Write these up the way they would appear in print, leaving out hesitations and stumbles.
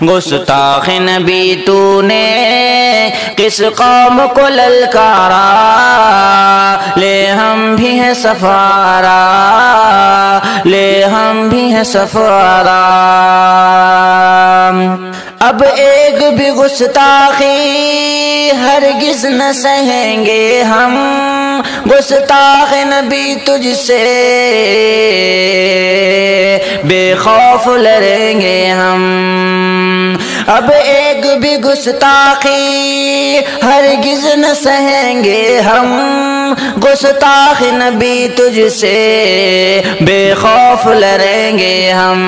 گستاخ نبی تو نے کس قوم کو للکارا، لے ہم بھی ہیں سفارا، لے ہم بھی ہیں سفارا۔ اب ایک بھی گستاخی ہرگز نہ سہیں گے ہم، گستاخ نبی تجھ سے بے خوف لڑیں گے ہم۔ اب ایک بھی گستاخی ہرگز نہ سہیں گے ہم، گستاخ نبی تجھ سے بے خوف لڑیں گے ہم۔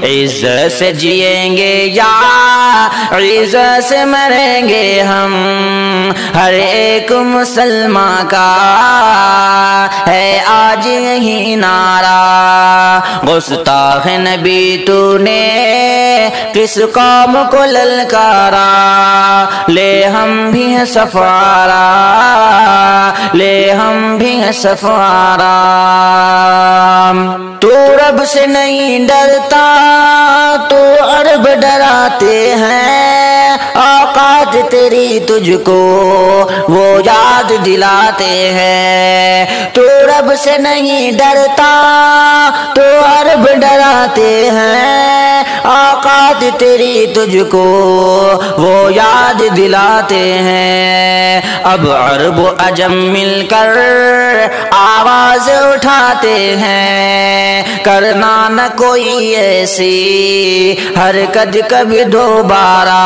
عزت سے جئیں گے یا عزت سے مریں گے ہم، ہر ایک مسلمان کا ہے آج یہی نعرہ۔ گستاخ نبی تو نے کس قوم کو للکارا، لے ہم بھی ہیں سفارا، لے ہم بھی ہیں سفارا۔ تو رب سے نہیں ڈرتا تو عرب ڈراتے ہیں، اوقات تیری تجھ کو وہ یاد دلاتے ہیں۔ تو رب سے نہیں ڈرتا تو عرب ڈراتے ہیں، اوقات تیری تجھ کو وہ یاد دلاتے ہیں۔ اب عرب و عجم مل کر آواز اٹھاتے ہیں، کرنا نہ کوئی ایسی حرکت کبھی دوبارہ۔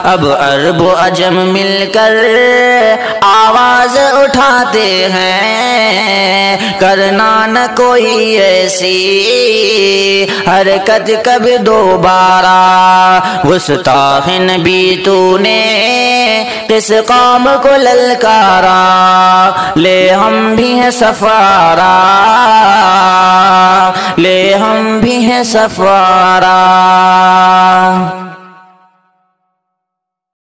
اب عرب و عجم مل کر آواز اٹھاتے ہیں، کرنا نہ کوئی ایسی حرکت کبھی دوبارہ۔ گستاخ نبی تو نے کس قوم کو للکارا، لے ہم بھی ہیں سفارا، لے ہم بھی ہیں سفارا۔